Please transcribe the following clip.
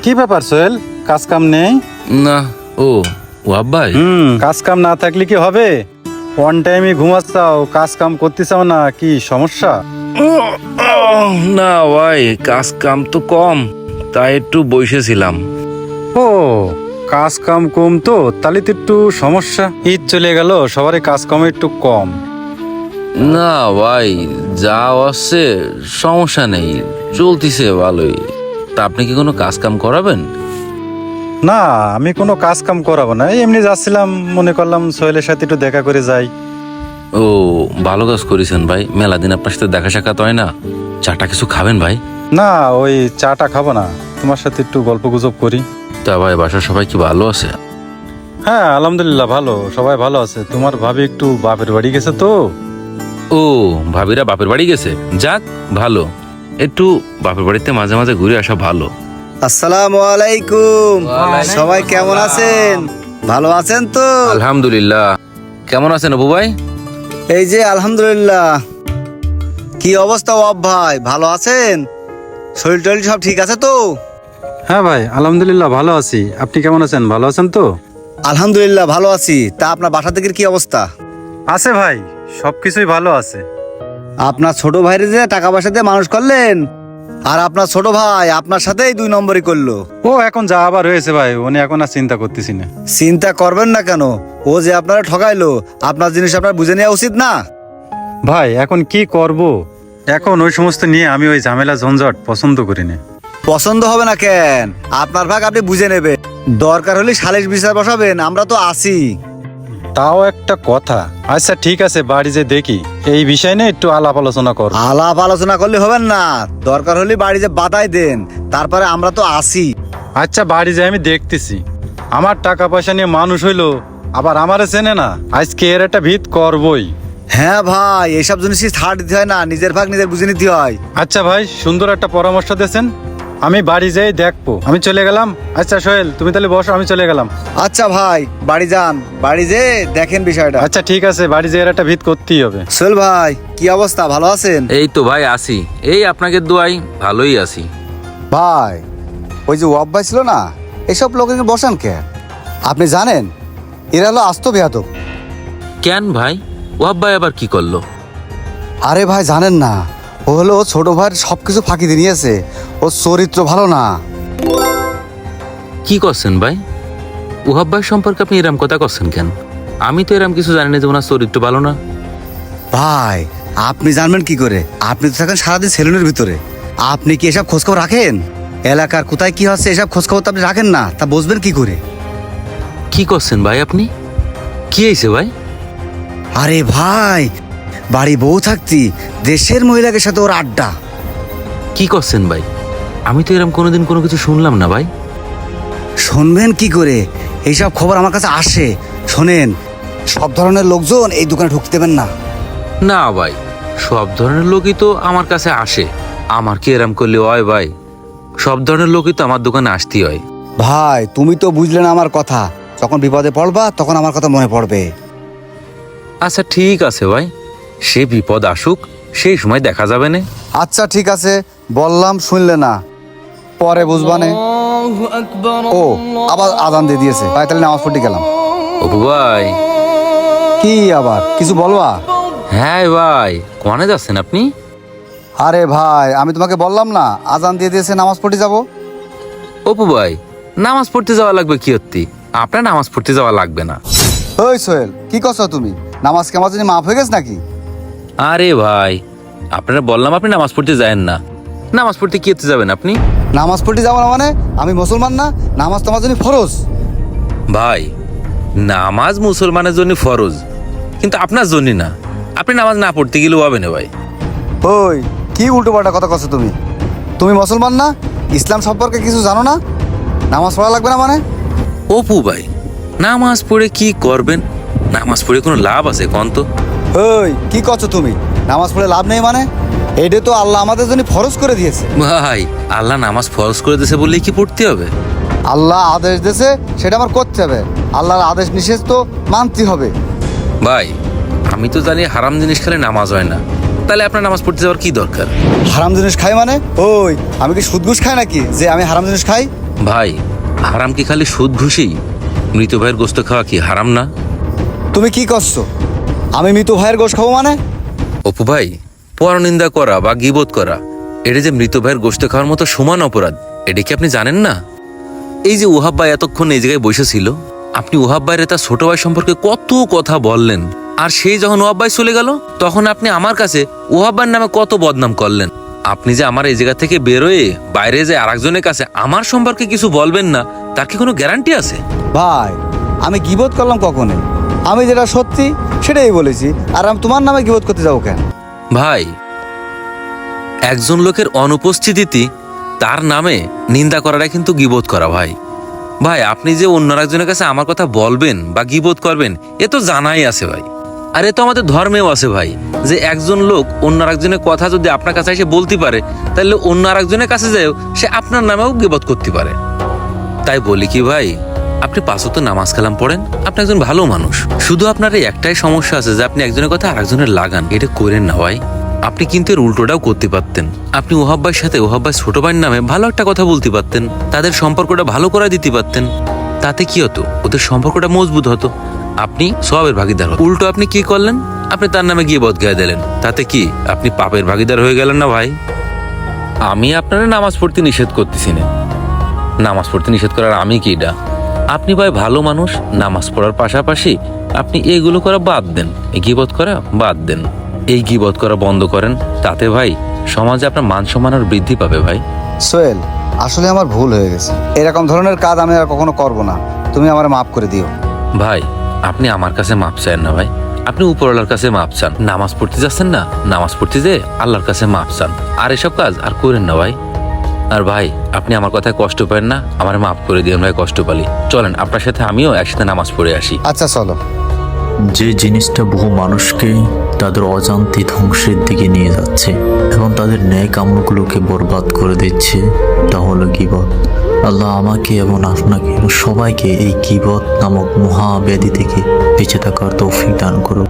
কি ব্যাপার সোহেল, কাজ কাম নেই? না। ও ওয়াব ভাই, কাজ কাম না থাকলে কি হবে? অন টাইমে ঘুমাচ্ছাও, কাজ কাম করতে চাও না, কি সমস্যা? না ভাই, কাজ কাম তো কম, তাই একটু বসেছিলাম। ও, কাজ কাম কম তো তাহলে তো একটু সমস্যা। ঈদ চলে গেল, সবারই কাজ কাম একটু কম। না ভাই, যা আসছে সমস্যা নেই, চলতিছে ভালোই। তা আপনি কি কোনো কাজ কাম করাবেন? না, আমি কোনো কাজ কাম করাবো না, এমনি যাচ্ছিলাম, মনে করলাম সোহেলের সাথে একটু দেখা করে যাই। ও, ভালো কাজ করেছেন ভাই, মেলা দিন আপনার সাথে দেখা সাক্ষাৎ হয় না। চাটা কিছু খাবেন ভাই? না, ওই চাটা খাবো না, তোমার সাথে একটু গল্প গুজব করি। তা ভাই, বাসার সবাই কি ভালো আছে? হ্যাঁ আলহামদুলিল্লাহ ভালো, সবাই ভালো আছে। তোমার ভাবি একটু বাপের বাড়ি গেছে তো। ও, ভাবিরা বাপের বাড়ি গেছে, যাক ভালো। একটু বাপের বাড়িতে মাঝে মাঝে ঘুরে আসা ভালো। আসসালামু আলাইকুম। সবাই কেমন আছেন? ভালো আছেন তো? আলহামদুলিল্লাহ। কেমন আছেন অপু ভাই? এই যে আলহামদুলিল্লাহ। কি অবস্থা ওয়াব ভাই, ভালো আছেন? শরীর টরীর সব ঠিক আছে তো? হ্যাঁ ভাই আলহামদুলিল্লাহ ভালো আছি, আপনি কেমন আছেন? ভালো আছেন তো? আলহামদুলিল্লাহ ভালো আছি। তা আপনার বাসা থেকে কি অবস্থা? আছে ভাই, সবকিছুই ভালো আছে। আপনার ছোট ভাইরে যে টাকা পয়সা দিয়ে মানুষ করলেন, আর আপনার ছোট ভাই আপনার সাথেই 2 নম্বরই করলো। ও এখন যা আবার হয়েছে ভাই, উনি এখন আর চিন্তা করতেছি না। চিন্তা করবেন না কেন? ও যে আপনারা ঠকাইলো, আপনার জিনিস আপনার বুঝে নেওয়া উচিত না? ভাই এখন কি করব? এখন ওই সমস্ত নিয়ে আমি ওই ঝামেলা ঝঞ্ঝট পছন্দ করি না। পছন্দ হবে না কেন? আপনার ভাগ আপনি বুঝে নেবেন, দরকার হলে সালিশ বিচার বসাবেন, আমরা তো আছি। তাও একটা কথা। আচ্ছা ঠিক আছে, বাড়ি যে দেখি, এই বিষয় নিয়ে একটু আলাপ আলোচনা কর। আলাপ আলোচনা করলে হবেন না, দরকার হলে বাড়ি যে বাতাই দেন, তারপরে আমরা তো আছি। আচ্ছা বাড়ি যে আমি দেখতেছি, আমার টাকা পয়সা নিয়ে মানুষ হইলো, আবার আমারে চেনে না, আজকে এর একটা ভিত করবই। হ্যাঁ ভাই, এসব জিনিসই ছাড় দিতে হয় না, নিজের ভাগ নিজের বুঝে নিতে হয়। আচ্ছা ভাই, সুন্দর একটা পরামর্শ দিয়েছেন, আমি বাড়ি যাই দেখবো। আমি চলে গেলাম। আচ্ছা সোহেল, তুমি তাহলে বসো, আমি চলে গেলাম। আচ্ছা ভাই, বাড়ি যান, বাড়ি যে দেখেন বিষয়টা। আচ্ছা ঠিক আছে, বাড়ি যেয়ে এর একটা ভিত করতেই হবে। সোহেল ভাই, কি অবস্থা, ভালো আছেন? এই তো ভাই আছি, এই আপনাকে দোয়াই ভালোই আছি। ভাই, ওই যে ওয়াব ভাই ছিল না, এসব লোকের বসান কে? আপনি জানেন এরা হলো আস্ত বেয়াদব। কেন ভাই, ওয়াব ভাই আবার কি করলো? আরে ভাই জানেন না, ও হলো ছোট ভাইয়ের সবকিছু ফাঁকি দিয়ে নিয়েছে, ওর চরিত্র ভালো না। কি করছেন ভাই? ওহাব ভাই সম্পর্কে আপনি এরম কথা করছেন কেন? আমি তো এরম কিছু জানি না যে ওনার চরিত্র ভালো না। ভাই আপনি জানবেন কি করে? আপনি তো থাকেন সারাদিন সেলুনের ভিতরে, আপনি কি এসব খোঁজখবর রাখেন? এলাকার কোথায় কি হচ্ছে এসব খোঁজখবর তো আপনি রাখেন না, তা বুঝবেন কি করে? কি করছেন ভাই আপনি? কি হয়েছে ভাই? আরে ভাই, বাড়ি বউ থাকতি দেশের মহিলাদের সাথে ওর আড্ডা। কি করছেন ভাই? আমি তো এরম কোনোদিন কোনো কিছু শুনলাম না ভাই। শুনবেন কি করে? এইসব খবর আমার কাছে আসে। শোনেন, সব ধরনের লোকজন এই দোকানে ঢুকতে দেবেন না। না ভাই, সব ধরনের লোকই তো আমার কাছে আসে, আমার কি এরম করলে হয় ভাই? সব ধরনের লোকই তো আমার দোকানে আসতেই হয়। ভাই তুমি তো বুঝলে না আমার কথা, যখন বিপদে পড়বা তখন আমার কথা মনে পড়বে। আচ্ছা ঠিক আছে ভাই, সে বিপদ আসুক, সেই সময় দেখা যাবে না। আচ্ছা ঠিক আছে, বললাম শুনলে না, পরে বুঝবানে। ও, আবার আজান দিয়ে দিয়েছে ভাই, তাহলে নামাজ পড়তে গেলাম। অপু ভাই। কি আবার কিছু বলবা? হ্যাঁ ভাই, কোনে যাচ্ছেন আপনি? আরে ভাই, আমি তোমাকে বললাম না আজান দিয়ে দিয়েছে, নামাজ পড়তে যাব। অপু ভাই, নামাজ পড়তে যাওয়া লাগবে কি হত্তি? আপনার নামাজ পড়তে যাওয়া লাগবে না। ওই সোহেল, কি করছো তুমি? নামাজ কেমন জানি মাফ হয়ে গেছে নাকি? আরে ভাই, আপনারা বললাম আপনি নামাজ পড়তে যায়েন না, নামাজ পড়তে কি হতে যাবেন আপনি? নামাজ পড়তে যাবো না মানে? আমি মুসলমান না? নামাজ তোমার জন্য ফরজ। ভাই, নামাজ মুসলমানের জন্য ফরজ, কিন্তু আপনার জন্য না। আপনি নামাজ না পড়তে গেলেও হবে না ভাই। ওই কি উল্টো পাল্টা কথা করছো তুমি? তুমি মুসলমান না? ইসলাম সম্পর্কে কিছু জানো না? নামাজ পড়া লাগবে না মানে? অপু ভাই, নামাজ পড়ে কি করবেন? নামাজ পড়ে কোনো লাভ আছে কোন তো? ওই কি করছো তুমি? নামাজ পড়ে লাভ নেই মানে? এটা তো আল্লাহ আমাদের জন্য ফরজ করে দিয়েছে। ভাই, আল্লাহ নামাজ ফরজ করে দিয়েছে বললেই কি পড়তে হবে? আল্লাহ আদেশ দিয়েছে, সেটা আমার করতে হবে। আল্লাহর আদেশ নিষেধ তো মানতে হবে। ভাই, আমি তো জানি হারাম জিনিস খেলে নামাজ হয় না, তাহলে আপনার নামাজ পড়তে যাওয়ার কি দরকার? হারাম জিনিস খাই মানে? ওই আমি কি সুদ ঘুষ খাই নাকি যে আমি হারাম জিনিস খাই? ভাই, হারাম কি খালি সুদ ঘুষি? মৃত ভাইয়ের গোস্ত খাওয়া কি হারাম না? তুমি কি করছো? আমি মৃত ভাইয়ের গোশ খাবো মানে? অপু ভাই, পরনিন্দা করা বা গীবত করা এটা যে মৃত ভাইয়ের গোস্ত খাওয়ার মতো সমান অপরাধ, এটা কি আপনি জানেন না? এই যে ওহাব ভাই এতক্ষণ এই জায়গায় বসেছিল, আপনি ওহাব ভাইয়ের তার ছোট ভাই সম্পর্কে কত কথা বললেন, আর সেই যখন ওহাব ভাই চলে গেল তখন আপনি আমার কাছে ওহাব ভাইয়ের নামে কত বদনাম করলেন। আপনি যে আমার এই জায়গা থেকে বেরোয় বাইরে যে আরেকজনের কাছে আমার সম্পর্কে কিছু বলবেন না, তার কি কোনো গ্যারান্টি আছে? ভাই, আমি গিবত করলাম কখনো? আমি যেটা সত্যি সেটাই বলেছি, আর আমি তোমার নামে গিবত করতে যাবো কেন? ভাই, একজন লোকের অনুপস্থিতিতে তার নামে নিন্দা করাটা কিন্তু গীবত করা। ভাই ভাই, আপনি যে অন্য একজনের কাছে আমার কথা বলবেন বা গীবত করবেন, এ তো জানাই আছে ভাই। আর এ তো আমাদের ধর্মেও আছে ভাই, যে একজন লোক অন্য একজনের কথা যদি আপনার কাছে এসে বলতে পারে, তাহলে অন্য আরেকজনের কাছে যাও সে আপনার নামেও গীবত করতে পারে। তাই বলি কি ভাই, আপনি 5 ওয়াক্ত নামাজ কালাম পড়েন, আপনি একজন ভালো মানুষ। শুধু আপনার এই একটাই সমস্যা আছে যে আপনি একজনের কথা আরেকজনের লাগান, এটা করেন না ভাই। আপনি কিন্তু এর উল্টোটাও করতে পারতেন। আপনি ওহাব ভাইয়ের সাথে ওহাব ভাই ছোট ভাইয়ের নামে ভালো একটা কথা বলতে পারতেন, তাদের সম্পর্কটা ভালো করে দিতে পারতেন। তাতে কি হতো? ওদের সম্পর্কটা মজবুত হতো, আপনি সওয়াবের ভাগিদার হতেন। উল্টো আপনি কি করলেন? আপনি তার নামে গিয়ে বদগায়ে দিলেন। তাতে কি আপনি পাপের ভাগিদার হয়ে গেলেন না ভাই? আমি আপনারা নামাজ পড়তে নিষেধ করতেছি না। নামাজ পড়তে নিষেধ করার আমি কি এটা? আপনি ভাই ভালো মানুষ, নামাজ পড়ার পাশাপাশি আপনি এগুলো করা বাদ দেন, এই গীবত করা বাদ দেন। এই গীবত করা বন্ধ করেন, তাতে ভাই সমাজে আপনার মান সম্মান আর বৃদ্ধি পাবে ভাই। সোহেল, আসলে আমার ভুল হয়ে গেছে। এরকম ধরনের কাজ আমি আর কখনো করব না। তুমি আমার মাফ করে দিও। ভাই, আপনি আমার কাছে মাপ চান না ভাই, আপনি উপরওয়ালার কাছে মাপ চান। নামাজ পড়তে যাচ্ছেন না, নামাজ পড়তে যে আল্লাহর কাছে মাপ চান। আর এসব কাজ আর করেন না ভাই। আর ভাই, আপনি আমার কথায় কষ্ট পান না, আমার মাফ করে দিন ভাই, কষ্ট পালি। চলেন আপনার সাথে আমিও একসাথে নামাজ পড়ে আসি। আচ্ছা চলো। যে জিনিসটা বহু মানুষকে তাদের অজান্তে ধ্বংসের দিকে নিয়ে যাচ্ছে এবং তাদের ন্যায় কামগুলোকে বরবাদ করে দিচ্ছে, তা হলো গীবত। আল্লাহ আমাকে এবং আপনাকে এবং সবাইকে এই গীবত নামক মহাব্যাধি থেকে বেঁচে থাকার তৌফিক দান করুন।